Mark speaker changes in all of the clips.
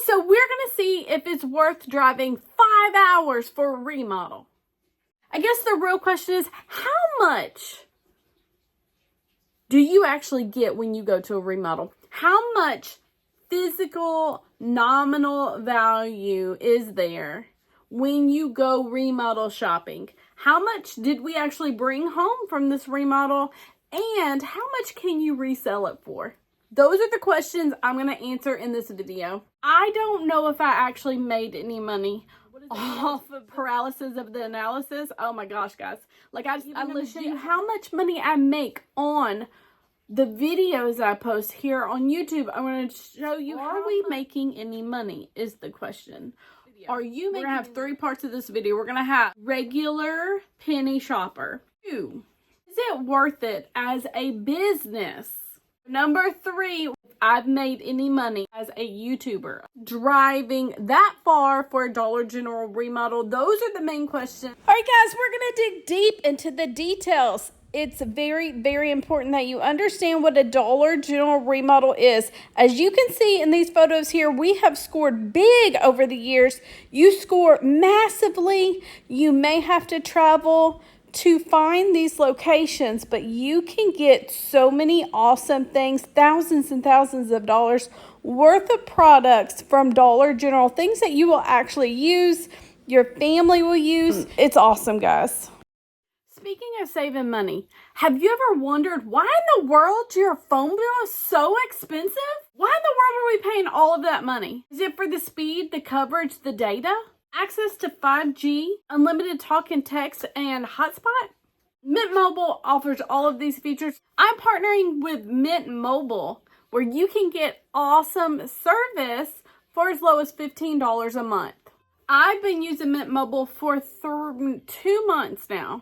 Speaker 1: so we're going to see if it's worth driving 5 hours for a remodel. I guess the real question is, how much do you actually get when you go to a remodel? How much physical nominal value is there when you go remodel shopping? How much did we actually bring home from this remodel? And how much can you resell it for? Those are the questions I'm going to answer in this video. I don't know if I actually made any money off of paralysis of the analysis. Oh my gosh, guys. Like I'm going to show you how much money I make on the videos I post here on YouTube. I'm going to show you, are we making any money is the question. Are you making? We're going to have 3 parts of this video. We're going to have regular penny shopper. 2, is it worth it as a business? Number 3, I've made any money as a YouTuber. Driving that far for a Dollar General remodel. Those are the main questions. All right, guys, we're going to dig deep into the details. It's very, very important that you understand what a Dollar General remodel is. As you can see in these photos here, we have scored big over the years. You score massively. You may have to travel to find these locations, but you can get so many awesome things, thousands and thousands of dollars worth of products from Dollar General, things that you will actually use, your family will use. It's awesome, guys. Speaking of saving money, have you ever wondered why in the world your phone bill is so expensive? Why in the world are we paying all of that money? Is it for the speed, the coverage, the data? Access to 5G, unlimited talk and text, and hotspot? Mint Mobile offers all of these features. I'm partnering with Mint Mobile, where you can get awesome service for as low as $15 a month. I've been using Mint Mobile for 2 months now,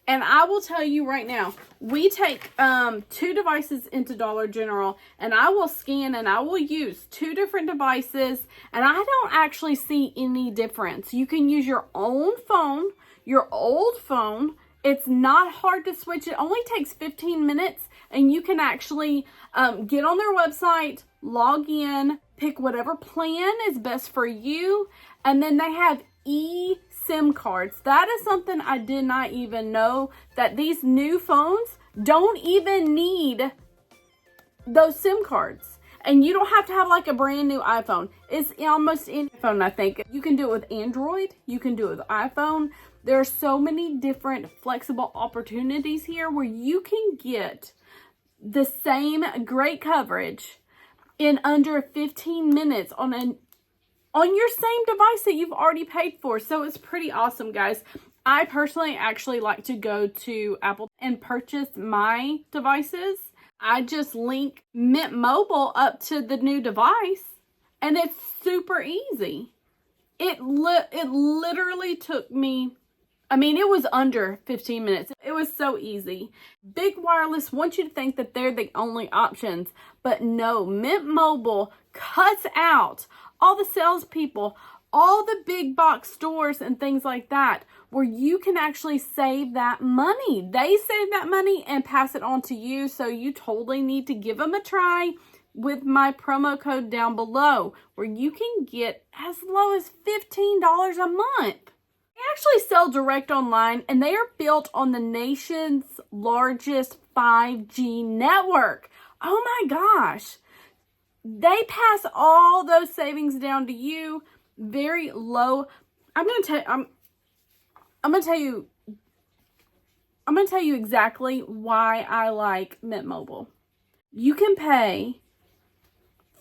Speaker 1: and I will tell you right now, we take 2 devices into Dollar General, and I will scan and I will use 2 different devices, and I don't actually see any difference. You can use your own phone, your old phone. It's not hard to switch. It only takes 15 minutes, and you can actually get on their website, log in, pick whatever plan is best for you, and then they have eSIM cards. That is something I did not even know, that these new phones don't even need those SIM cards. And you don't have to have like a brand new iPhone. It's almost any phone, I think. You can do it with Android. You can do it with iPhone. There are so many different flexible opportunities here where you can get the same great coverage in under 15 minutes on your same device that you've already paid for. So it's pretty awesome, guys. I personally actually like to go to Apple and purchase my devices. I just link Mint Mobile up to the new device, and it's super easy. It literally took me, it was under 15 minutes. It was so easy. Big Wireless wants you to think that they're the only options, but no, Mint Mobile cuts out all the salespeople, all the big box stores and things like that, where you can actually save that money. They save that money and pass it on to you, so you totally need to give them a try with my promo code down below, where you can get as low as $15 a month. They actually sell direct online, and they are built on the nation's largest 5G network. Oh my gosh. They pass all those savings down to you. Very low. I'm going to tell you exactly why I like Mint Mobile. You can pay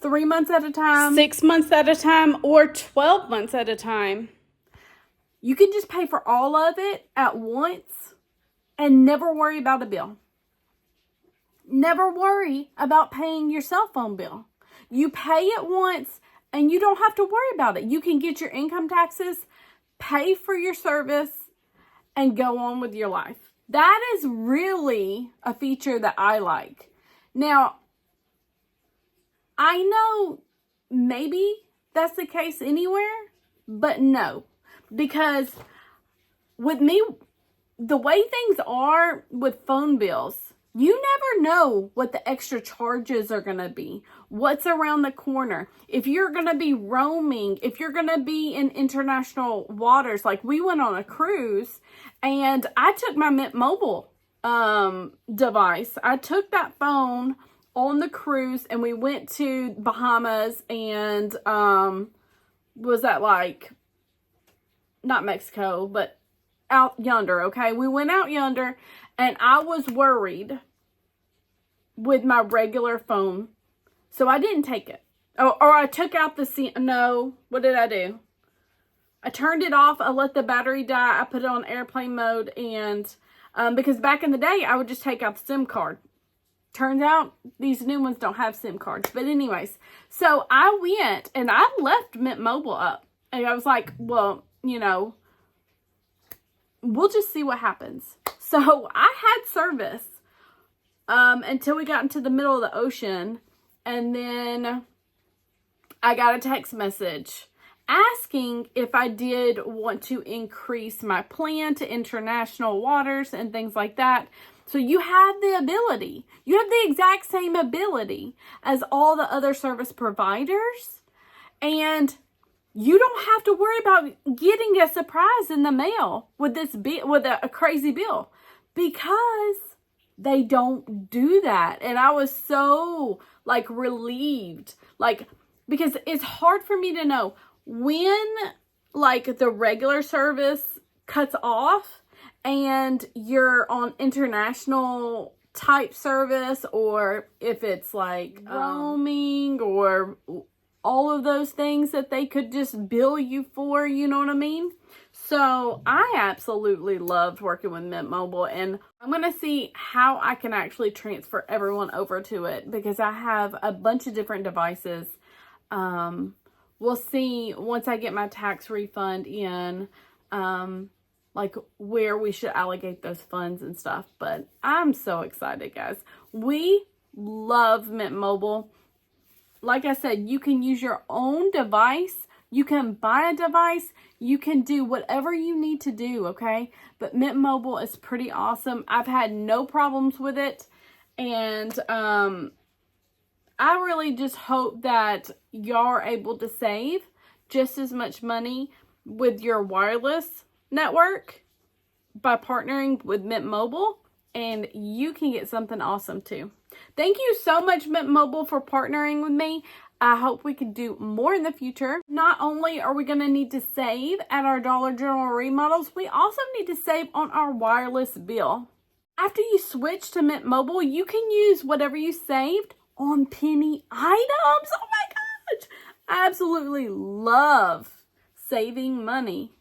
Speaker 1: 3 months at a time, 6 months at a time, or 12 months at a time. You can just pay for all of it at once and never worry about a bill. Never worry about paying your cell phone bill. You pay it once and you don't have to worry about it. You can get your income taxes, pay for your service, and go on with your life. That is really a feature that I like. Now, I know maybe that's the case anywhere, but no. Because with me, the way things are with phone bills, You never know what the extra charges are going to be, what's around the corner. If you're going to be roaming, if you're going to be in international waters, like we went on a cruise and I took my Mint Mobile device. I took that phone on the cruise and we went to Bahamas and was that like, not Mexico, but out yonder, okay? We went out yonder and I was worried with my regular phone. So I didn't take it. Or I took out the SIM. No, what did I do? I turned it off. I let the battery die. I put it on airplane mode. And because back in the day, I would just take out the SIM card. Turns out these new ones don't have SIM cards. But anyways, so I went and I left Mint Mobile up. And I was like, well, you know, we'll just see what happens. So I had service until we got into the middle of the ocean. And then I got a text message asking if I did want to increase my plan to international waters and things like that. So you have the ability. You have the exact same ability as all the other service providers. And you don't have to worry about getting a surprise in the mail with this bill, with a crazy bill, because they don't do that. And I was so like relieved, like, because it's hard for me to know when like the regular service cuts off and you're on international type service, or if it's like roaming or all of those things that they could just bill you for, you know what I mean? So I absolutely loved working with Mint Mobile, and I'm going to see how I can actually transfer everyone over to it because I have a bunch of different devices. We'll see once I get my tax refund in, like where we should allocate those funds and stuff. But I'm so excited, guys. We love Mint Mobile. Like I said, you can use your own device. You can buy a device. You can do whatever you need to do, okay? But Mint Mobile is pretty awesome. I've had no problems with it. And I really just hope that y'all are able to save just as much money with your wireless network by partnering with Mint Mobile. And you can get something awesome too. Thank you so much, Mint Mobile, for partnering with me. I hope we can do more in the future. Not only are we going to need to save at our Dollar General remodels, we also need to save on our wireless bill. After you switch to Mint Mobile, you can use whatever you saved on penny items. Oh my gosh! I absolutely love saving money.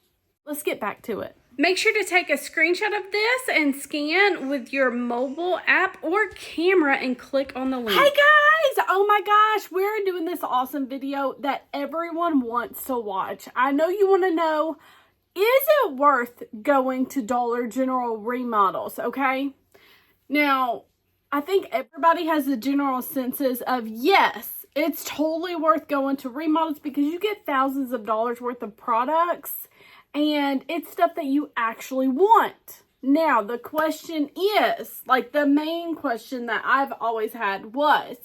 Speaker 1: Let's get back to it. Make sure to take a screenshot of this and scan with your mobile app or camera and click on the link. Hey guys! Oh my gosh, we're doing this awesome video that everyone wants to watch. I know you want to know, is it worth going to Dollar General remodels, okay? Now, I think everybody has the general senses of yes, it's totally worth going to remodels because you get thousands of dollars worth of products. And it's stuff that you actually want. Now, the question is, like the main question that I've always had was,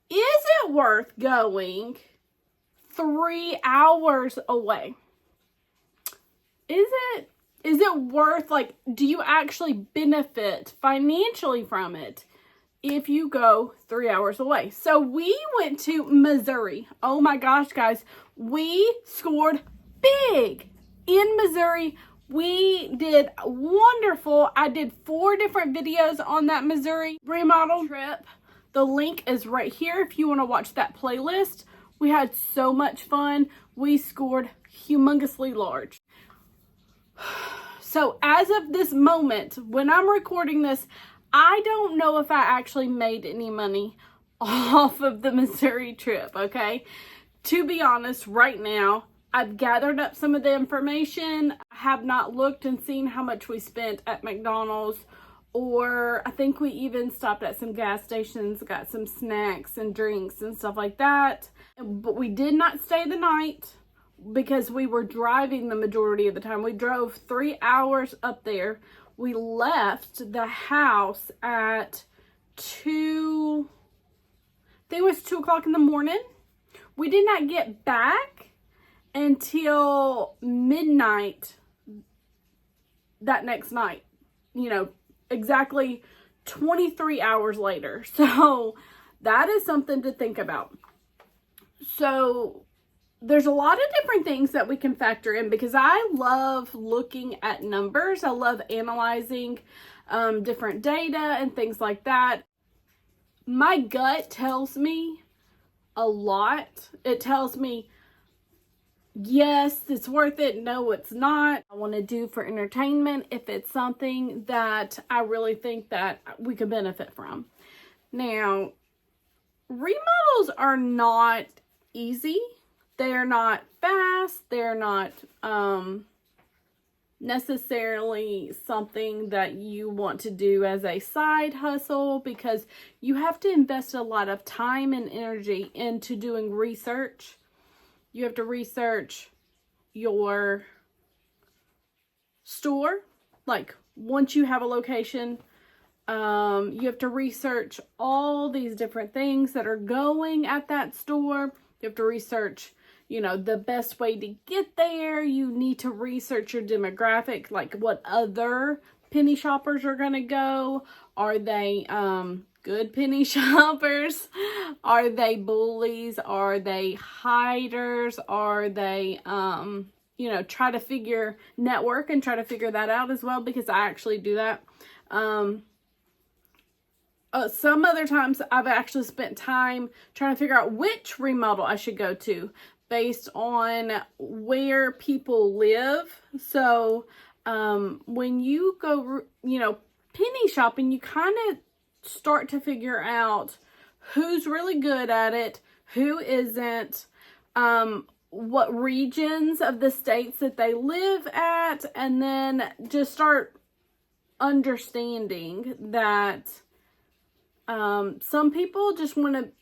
Speaker 1: is it worth going 3 hours away? Is it worth, like, do you actually benefit financially from it if you go 3 hours away? So we went to Missouri. Oh my gosh, guys, we scored big. In Missouri, we did wonderful. I did 4 different videos on that Missouri remodel trip. The link is right here if you want to watch that playlist. We had so much fun. We scored humongously large. So as of this moment, when I'm recording this, I don't know if I actually made any money off of the Missouri trip, okay? To be honest, right now, I've gathered up some of the information. I have not looked and seen how much we spent at McDonald's, or I think we even stopped at some gas stations, got some snacks and drinks and stuff like that. But we did not stay the night because we were driving the majority of the time. We drove 3 hours up there. we left the house at 2, I think it was 2 o'clock in the morning. We did not get back until midnight that next night, you know, exactly 23 hours later. So that is something to think about. So there's a lot of different things that we can factor in, because I love looking at numbers. I love analyzing different data and things like that. My gut tells me a lot. It tells me, yes, it's worth it. No, it's not. I want to do for entertainment if it's something that I really think that we could benefit from. Now, remodels are not easy. They're not fast. They're not necessarily something that you want to do as a side hustle, because you have to invest a lot of time and energy into doing research. You have to research your store. Like, once you have a location, you have to research all these different things that are going at that store. You have to research, you know, the best way to get there. You need to research your demographic, like what other penny shoppers are going to go. Are they good penny shoppers? Are they bullies? Are they hiders? Are they, you know, try to network and try to figure that out as well, because I actually do that. Some other times I've actually spent time trying to figure out which remodel I should go to based on where people live. So when you go, you know, penny shopping, you kind of start to figure out who's really good at it, who isn't, what regions of the states that they live at, and then just start understanding that some people just want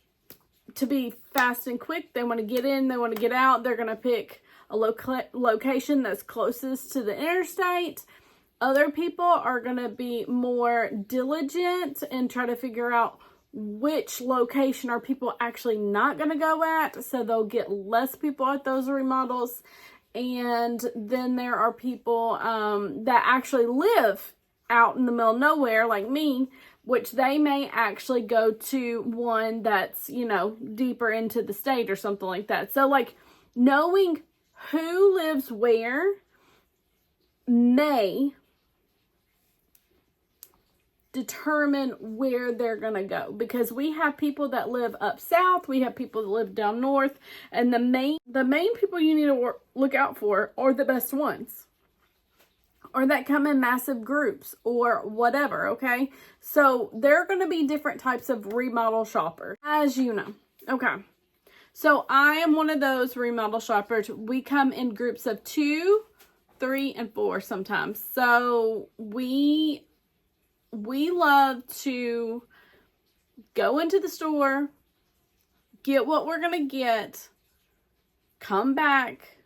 Speaker 1: to be fast and quick. They want to get in, they want to get out. They're going to pick a location that's closest to the interstate. Other people are going to be more diligent and try to figure out which location are people actually not going to go at, so they'll get less people at those remodels. And then there are people that actually live out in the middle of nowhere, like me, which they may actually go to one that's, you know, deeper into the state or something like that. So, like, knowing who lives where may determine where they're going to go, because we have people that live up south, we have people that live down north, and the main people you need to look out for are the best ones, or that come in massive groups or whatever. Okay, so there are going to be different types of remodel shoppers, as you know. Okay, so I am one of those remodel shoppers. We come in groups of 2, 3, and 4 sometimes. So we love to go into the store, get what we're going to get, come back,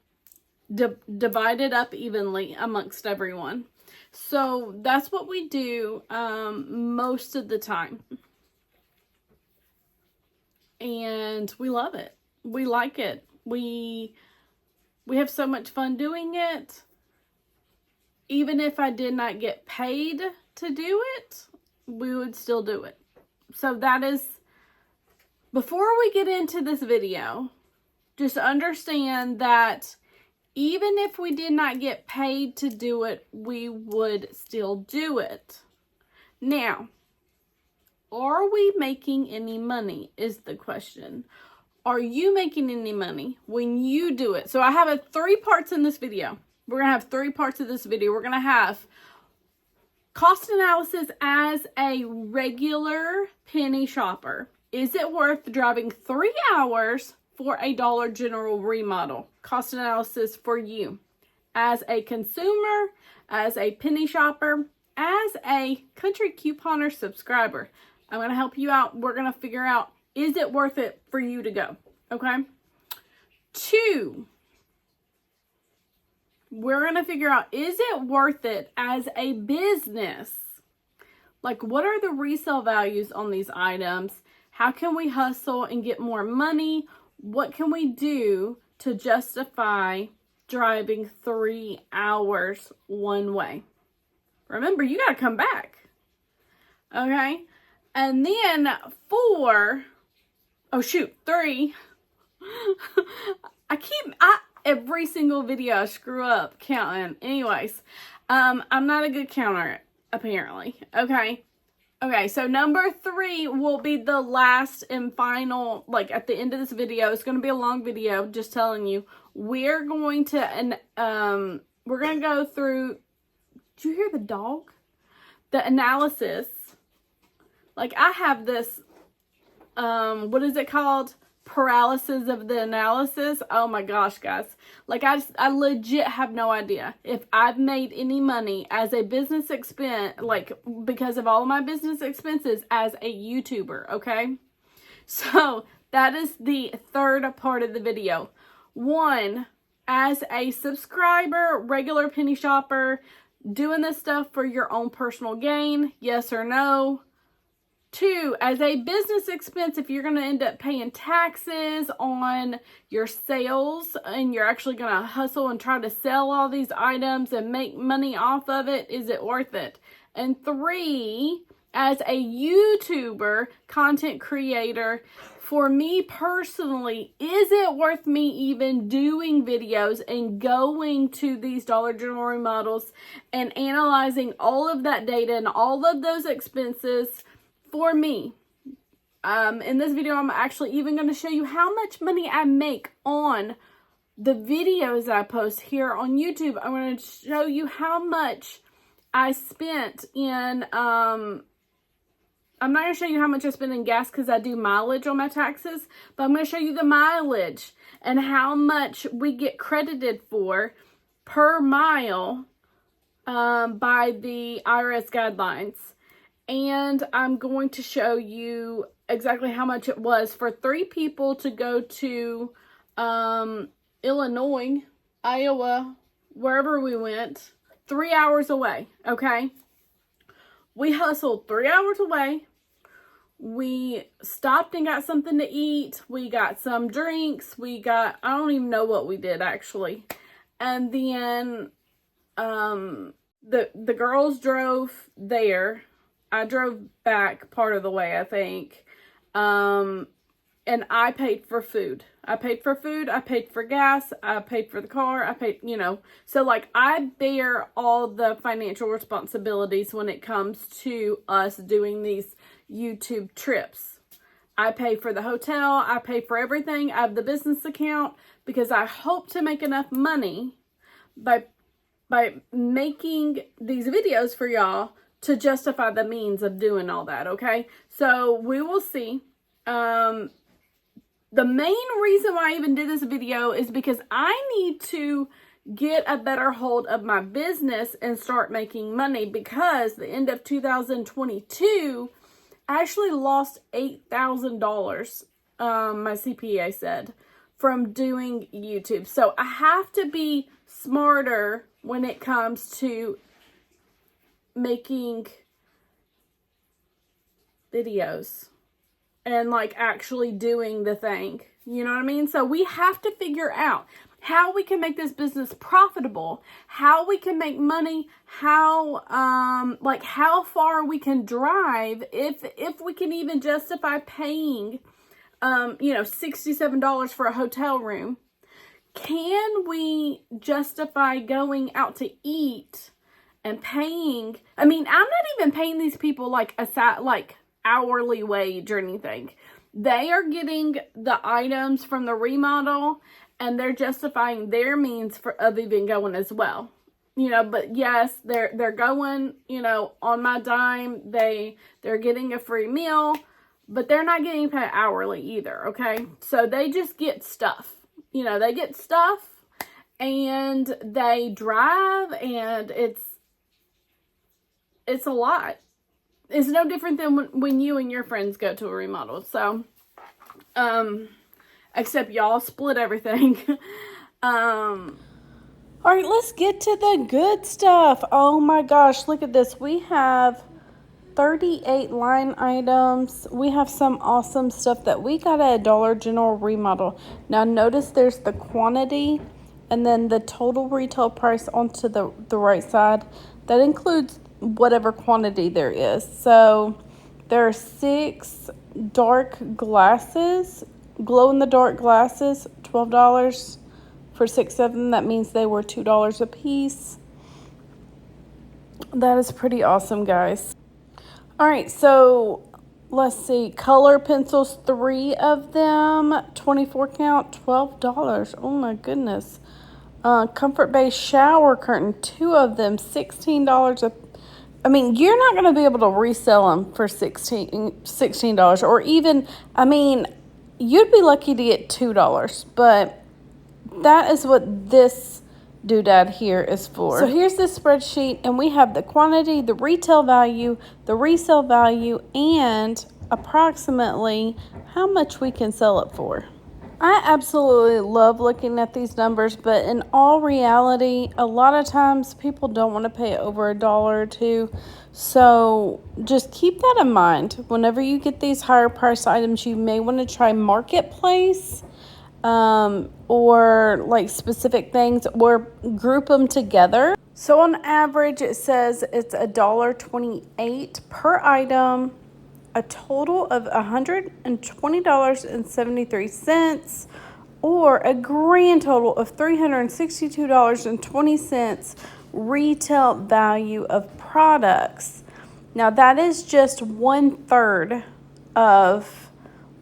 Speaker 1: divide it up evenly amongst everyone. So that's what we do most of the time. And we love it. We like it. We have so much fun doing it. Even if I did not get paid to do it, we would still do it. So that is, before we get into this video, just understand that even if we did not get paid to do it, we would still do it. Now, are we making any money is the question. Are you making any money when you do it? So I have 3 parts in this video. We're going to have 3 parts of this video. We're going to have cost analysis as a regular penny shopper. Is it worth driving 3 hours for a Dollar General remodel? Cost analysis for you as a consumer, as a penny shopper, as a Country Couponer subscriber. I'm going to help you out. We're going to figure out, is it worth it for you to go? Okay. 2, we're going to figure out, is it worth it as a business? Like, what are the resale values on these items? How can we hustle and get more money? What can we do to justify driving 3 hours one way? Remember, you got to come back. Okay? And then 3. Every single video I screw up counting. Anyways, I'm not a good counter, apparently. Okay, so number 3 will be the last and final, like at the end of this video. It's going to be a long video, just telling you. We're going to go through, did you hear the dog? The analysis. Like, I have this, what is it called? Paralysis of the analysis. Oh my gosh, guys. Like, I legit have no idea if I've made any money as a business expense, like, because of all of my business expenses as a YouTuber, okay? So, that is the third part of the video. 1, as a subscriber, regular penny shopper, doing this stuff for your own personal gain, yes or no? 2, as a business expense, if you're going to end up paying taxes on your sales and you're actually going to hustle and try to sell all these items and make money off of it, is it worth it? And 3, as a YouTuber, content creator, for me personally, is it worth me even doing videos and going to these Dollar General remodels and analyzing all of that data and all of those expenses? For me, in this video, I'm actually even going to show you how much money I make on the videos I post here on YouTube. I'm going to show you how much I spent in, I'm not going to show you how much I spent in gas because I do mileage on my taxes, but I'm going to show you the mileage and how much we get credited for per mile by the IRS guidelines. And I'm going to show you exactly how much it was for 3 people to go to Illinois, Iowa, wherever we went, 3 hours away, okay? We hustled 3 hours away. We stopped and got something to eat. We got some drinks. I don't even know what we did, actually. And then the girls drove there. I drove back part of the way, I think. And I paid for food. I paid for gas. I paid for the car. So, like, I bear all the financial responsibilities when it comes to us doing these YouTube trips. I pay for the hotel. I pay for everything. I have the business account because I hope to make enough money by making these videos for y'all to justify the means of doing all that, okay? So, we will see. The main reason why I even did this video is because I need to get a better hold of my business and start making money, because the end of 2022, I actually lost $8,000, my CPA said, from doing YouTube. So, I have to be smarter when it comes to making videos and, like, actually doing the thing. You know what I mean? So we have to figure out how we can make this business profitable, how we can make money, how far we can drive, if we can even justify paying, $67 for a hotel room. Can we justify going out to eat and paying? I mean, I'm not even paying these people like hourly wage or anything. They are getting the items from the remodel, and they're justifying their means of even going as well. But yes, they're going, on my dime. They're getting a free meal, but they're not getting paid hourly either, okay? So they just get stuff. They get stuff, and they drive, and it's a lot. It's no different than when you and your friends go to a remodel. So, except y'all split everything. All right, let's get to the good stuff. Oh my gosh, look at this. We have 38 line items. We have some awesome stuff that we got at a Dollar General remodel. Now notice there's the quantity and then the total retail price onto the right side. That includes whatever quantity there is. So there are 6 dark glasses, glow in the dark glasses, $12 for 6 of them. That means they were $2 a piece. That is pretty awesome, guys. All right, so let's see. Color pencils, 3 of them, 24 count, $12. Oh my goodness. Comfort Base shower curtain, 2 of them, $16 a. I mean, you're not going to be able to resell them for $16 or even, I mean, you'd be lucky to get $2, but that is what this doodad here is for. So here's the spreadsheet, and we have the quantity, the retail value, the resale value, and approximately how much we can sell it for. I absolutely love looking at these numbers, but in all reality, a lot of times people don't want to pay over $1 or $2. So just keep that in mind. Whenever you get these higher price items, you may want to try Marketplace, or like specific things, or group them together. So on average, it says it's $1.28 per item, a total of $120.73, or a grand total of $362.20 retail value of products. Now that is just 1/3 of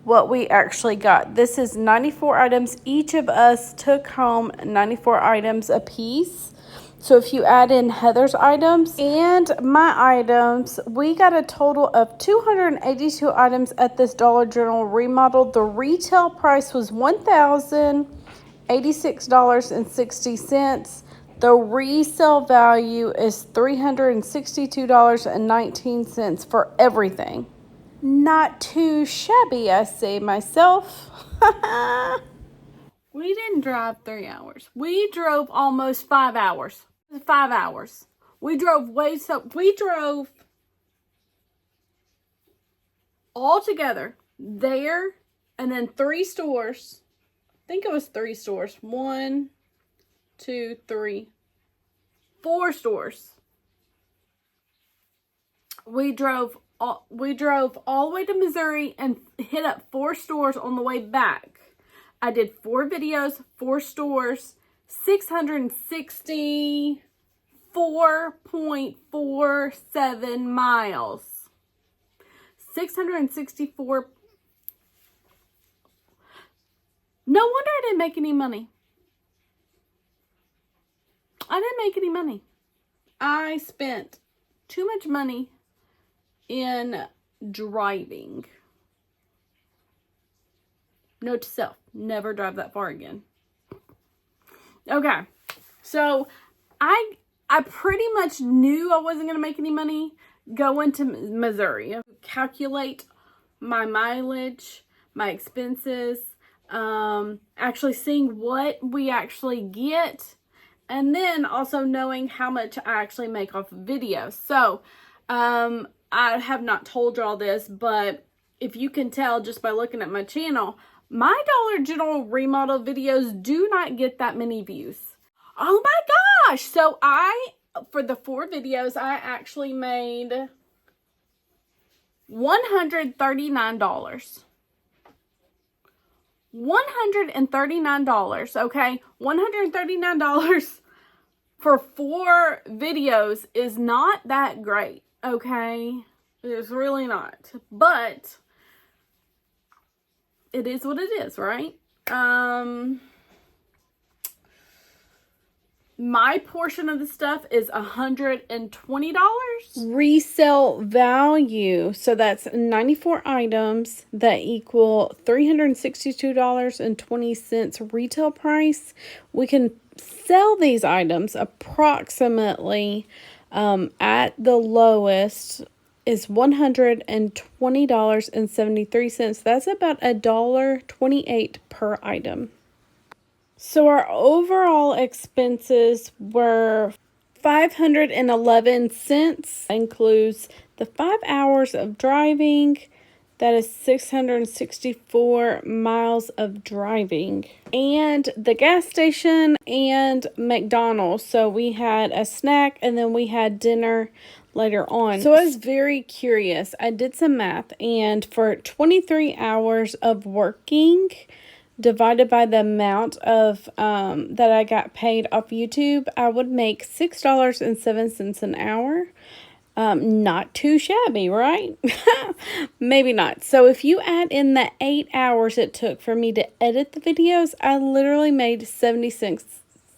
Speaker 1: what we actually got. This is 94 items. Each of us took home 94 items a piece. So if you add in Heather's items and my items, we got a total of 282 items at this Dollar General remodel. The retail price was $1,086.60. The resale value is $362.19 for everything. Not too shabby, I say myself. We didn't drive 3 hours. We drove almost 5 hours. 5 hours. We drove all together there and then 3 stores. I think it was 3 stores. 1, 2, 3, 4 stores. We drove all the way to Missouri and hit up 4 stores on the way back. I did 4 videos, 4 stores, 664.47 miles. 664. No wonder I didn't make any money. I didn't make any money. I spent too much money in driving. Note to self, never drive that far again. Okay, so I pretty much knew I wasn't going to make any money going to Missouri. Calculate my mileage, my expenses, actually seeing what we actually get, and then also knowing how much I actually make off of videos. So, I have not told y'all this, but if you can tell just by looking at my channel, my Dollar General remodel videos do not get that many views. Oh my gosh! So for the 4 videos, I actually made $139. $139, okay? $139 for 4 videos is not that great, okay? It's really not. But it is what it is, right? My portion of the stuff is $120. Resale value. So that's 94 items that equal $362.20 retail price. We can sell these items approximately at the lowest is $120.73. That's about $1.28 per item. So our overall expenses were 511 cents. That includes the 5 hours of driving. That is 664 miles of driving. And the gas station and McDonald's. So we had a snack and then we had dinner later on. So I was very curious. I did some math, and for 23 hours of working divided by the amount of that I got paid off YouTube, I would make $6.07 an hour. Not too shabby, right? Maybe not. So if you add in the 8 hours it took for me to edit the videos, I literally made 76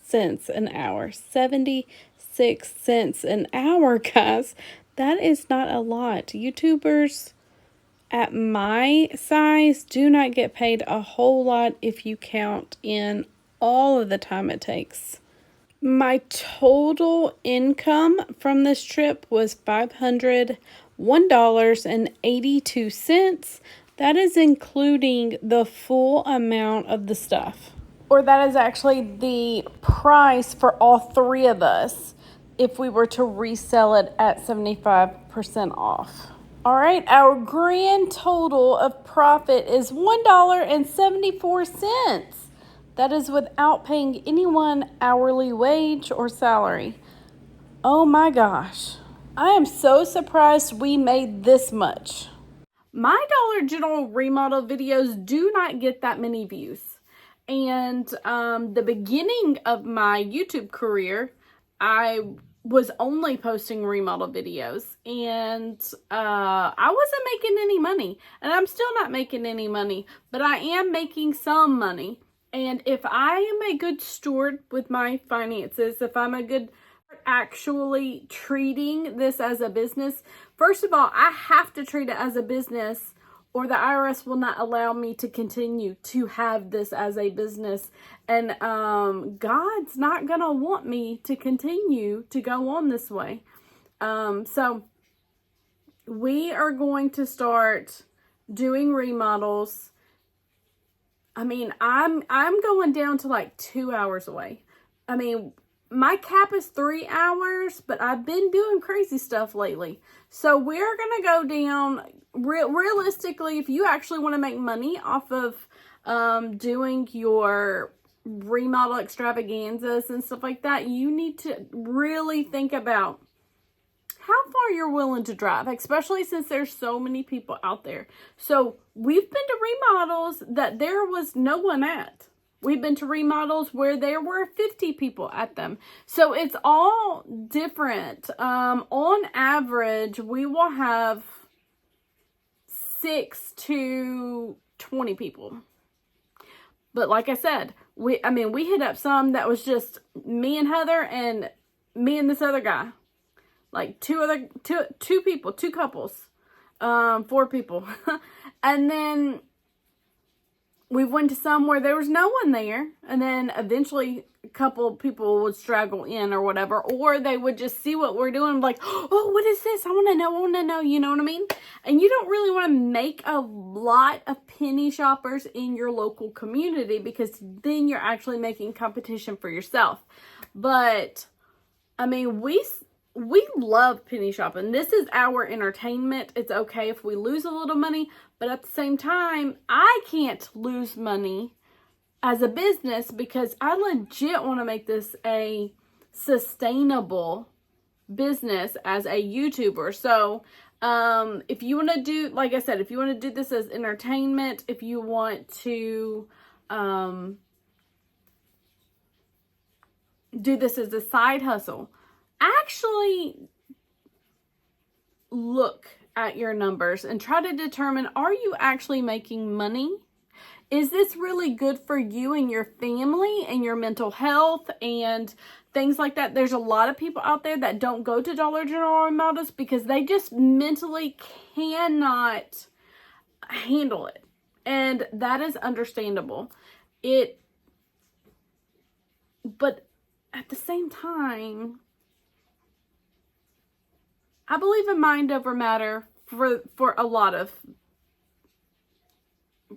Speaker 1: cents an hour. 76 cents an hour, guys. That is not a lot. YouTubers at my size do not get paid a whole lot if you count in all of the time it takes. My total income from this trip was $501.82. That is including the full amount of the stuff. Or that is actually the price for all three of us if we were to resell it at 75% off. All right, our grand total of profit is $1.74. That is without paying anyone hourly wage or salary. Oh my gosh. I am so surprised we made this much. My Dollar General remodel videos do not get that many views. And the beginning of my YouTube career, I was only posting remodel videos, and I wasn't making any money, and I'm still not making any money, but I am making some money. And if I am a good steward with my finances, if I'm a good actually treating this as a business, first of all, I have to treat it as a business, or the IRS will not allow me to continue to have this as a business. And God's not going to want me to continue to go on this way. So we are going to start doing remodels. I mean, I'm going down to like 2 hours away. I mean, my cap is 3 hours, but I've been doing crazy stuff lately. So we're going to go down, realistically, if you actually want to make money off of doing your remodel extravaganzas and stuff like that, you need to really think about how far you're willing to drive, especially since there's so many people out there. So we've been to remodels that there was no one at. We've been to remodels where there were 50 people at them. So it's all different. On average, we will have 6 to 20 people. But like I said, we hit up some that was just me and Heather and me and this other guy. Like two people, 2 couples, 4 people. And then we went to some where there was no one there. And then eventually a couple people would straggle in or whatever. Or they would just see what we're doing, like, oh, what is this? I want to know. You know what I mean? And you don't really want to make a lot of penny shoppers in your local community, because then you're actually making competition for yourself. But, I mean, we love penny shopping. This is our entertainment. It's okay if we lose a little money, but at the same time, I can't lose money as a business because I legit want to make this a sustainable business as a YouTuber. So, if you want to do, like I said, if you want to do this as entertainment, if you want to, do this as a side hustle, actually look at your numbers and try to determine, are you actually making money? Is this really good for you and your family and your mental health and things like that? There's a lot of people out there that don't go to Dollar General or Remodels because they just mentally cannot handle it. And that is understandable. But at the same time, I believe in mind over matter for a lot of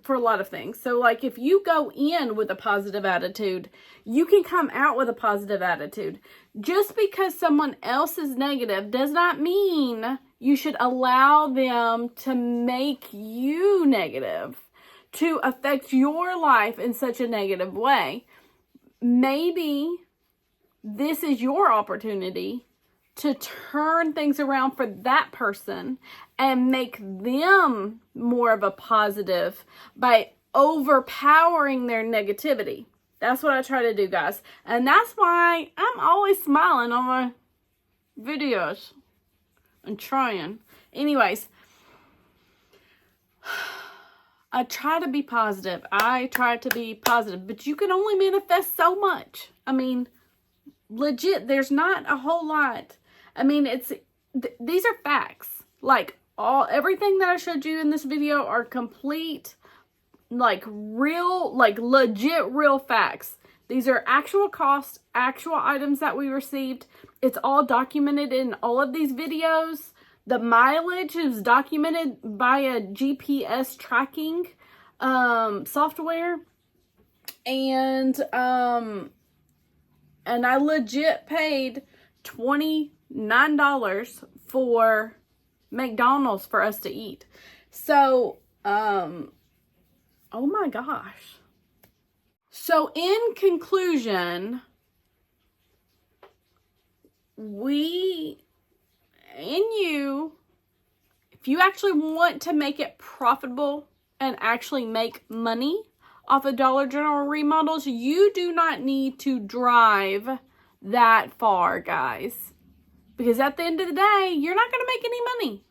Speaker 1: for a lot of things. So like if you go in with a positive attitude, you can come out with a positive attitude. Just because someone else is negative does not mean you should allow them to make you negative, to affect your life in such a negative way. Maybe this is your opportunity to turn things around for that person and make them more of a positive by overpowering their negativity. That's what I try to do, guys. And that's why I'm always smiling on my videos and trying. Anyways, I try to be positive. But you can only manifest so much. I mean, legit, there's not a whole lot. I mean, these are facts. Like everything that I showed you in this video are complete, like real, like legit real facts. These are actual costs, actual items that we received. It's all documented in all of these videos. The mileage is documented by a GPS tracking software. And I legit paid $29 for McDonald's for us to eat. So, oh my gosh. So in conclusion, we and you, if you actually want to make it profitable and actually make money off of Dollar General remodels, you do not need to drive that far, guys. Because at the end of the day, you're not going to make any money.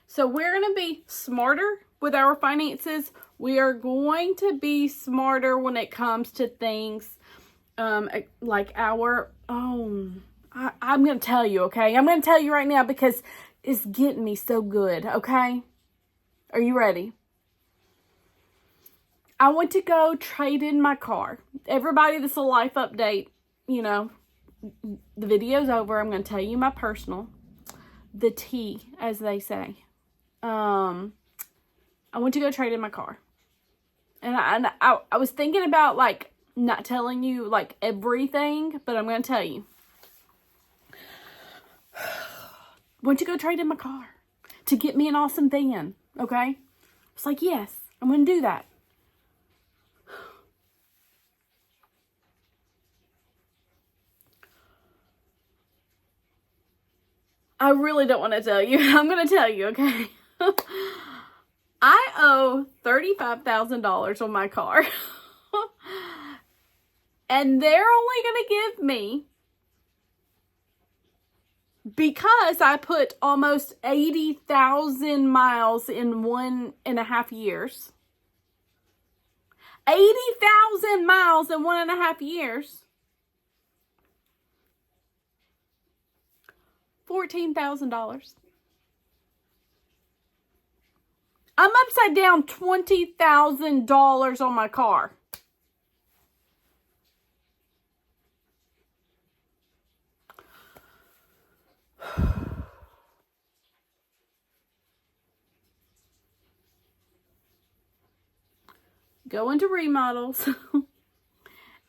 Speaker 1: So we're going to be smarter with our finances. We are going to be smarter when it comes to things like our own. I'm going to tell you, okay? I'm going to tell you right now because it's getting me so good, okay? Are you ready? I went to go trade in my car. Everybody, this is a life update. You know, the video's over. I'm going to tell you my personal. The tea, as they say. I went to go trade in my car. And I was thinking about, like, not telling you, like, everything. But I'm going to tell you. Went to go trade in my car. To get me an awesome van. Okay? It's like, yes, I'm going to do that. I really don't want to tell you. I'm going to tell you, okay? I owe $35,000 on my car. And they're only going to give me, because I put almost 80,000 miles in 1.5 years. 80,000 miles in 1.5 years. $14,000. I'm upside down $20,000 on my car. Going to remodels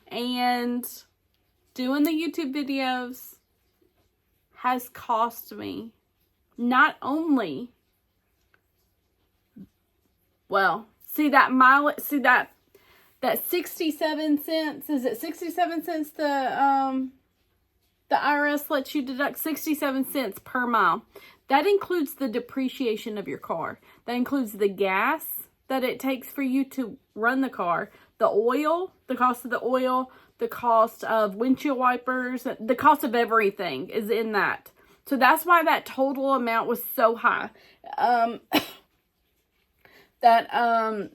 Speaker 1: and doing the YouTube videos has cost me not only, well, see that 67 cents, is it 67 cents the IRS lets you deduct 67 cents per mile. That includes the depreciation of your car. That includes the gas that it takes for you to run the car, the oil, the cost of the oil, the cost of windshield wipers, the cost of everything is in that. So that's why that total amount was so high.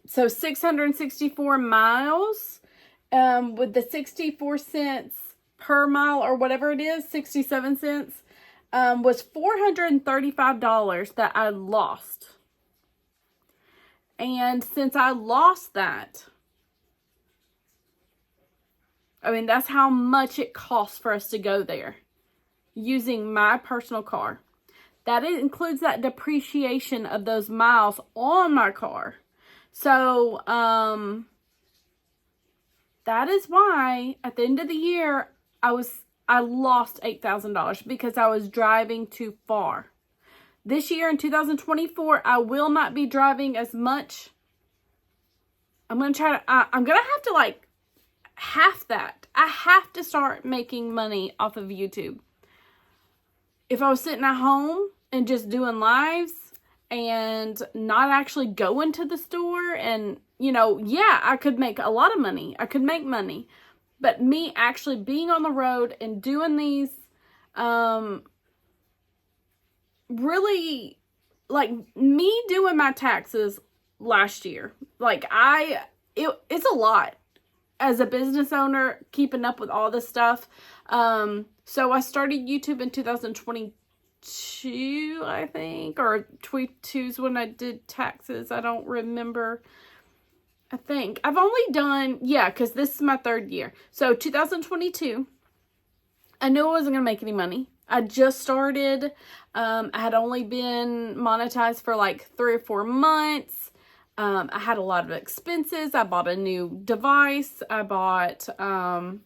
Speaker 1: So 664 miles, with the 64 cents per mile or whatever it is, 67 cents, was $435 that I lost. And since I lost that, I mean, that's how much it costs for us to go there using my personal car. That includes that depreciation of those miles on my car. So, that is why at the end of the year, I lost $8,000 because I was driving too far. This year in 2024, I will not be driving as much. I'm going to have to like half that. I have to start making money off of YouTube. If I was sitting at home and just doing lives and not actually going to the store and, yeah, I could make a lot of money. I could make money. But me actually being on the road and doing these, really, like me doing my taxes last year, like it's a lot as a business owner, keeping up with all this stuff. So I started YouTube in 2022, I think, or 22 is when I did taxes. I don't remember. I think I've only done, because this is my third year. So 2022, I knew I wasn't going to make any money. I just started. I had only been monetized for like 3 or 4 months. I had a lot of expenses. I bought a new device. I bought, my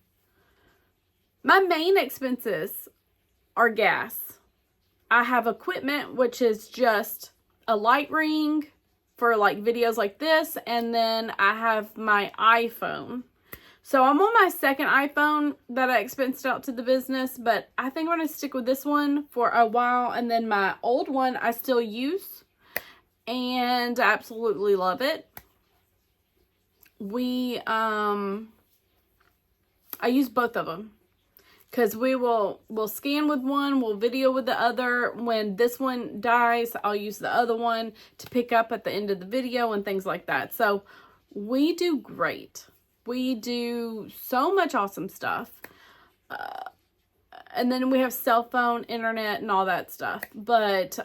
Speaker 1: main expenses are gas. I have equipment, which is just a light ring for like videos like this, and then I have my iPhone. So I'm on my second iPhone that I expensed out to the business, but I think I'm going to stick with this one for a while, and then my old one I still use, and I absolutely love it. I use both of them. Because we'll scan with one, we'll video with the other. When this one dies, I'll use the other one to pick up at the end of the video and things like that. So we do great. We do so much awesome stuff. And then we have cell phone, internet, and all that stuff. But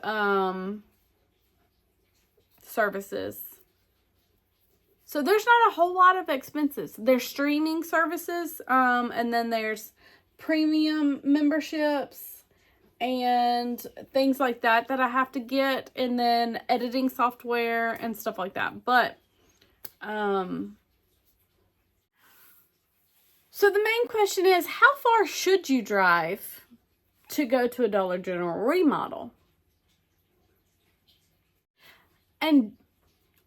Speaker 1: services. So there's not a whole lot of expenses. There's streaming services, and then there's premium memberships and things like that I have to get, and then editing software and stuff like that. But so the main question is, how far should you drive to go to a Dollar General remodel? And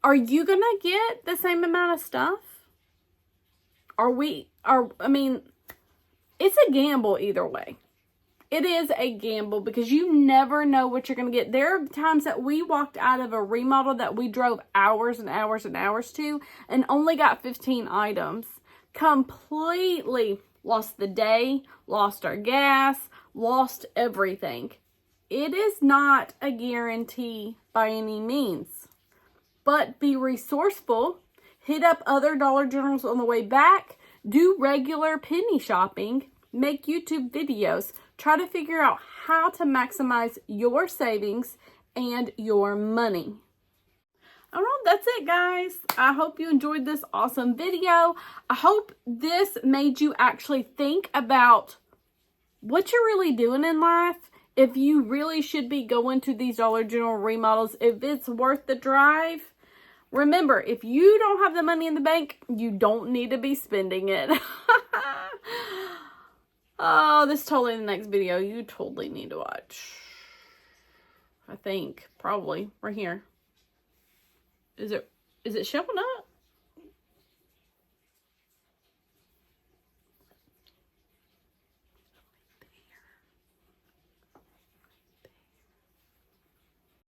Speaker 1: are you gonna get the same amount of stuff? It's a gamble either way. It is a gamble because you never know what you're going to get. There are times that we walked out of a remodel that we drove hours and hours and hours to and only got 15 items. Completely lost the day, lost our gas, lost everything. It is not a guarantee by any means. But be resourceful. Hit up other Dollar Generals on the way back. Do regular penny shopping, make YouTube videos, try to figure out how to maximize your savings and your money. All right, that's it, guys. I hope you enjoyed this awesome video. I hope this made you actually think about what you're really doing in life, if you really should be going to these Dollar General remodels, if it's worth the drive. Remember, if you don't have the money in the bank, you don't need to be spending it. Oh, this is totally the next video you totally need to watch. I think, probably, right here. Is it showing up?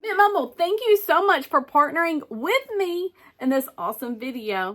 Speaker 1: Mint Mumble, thank you so much for partnering with me in this awesome video.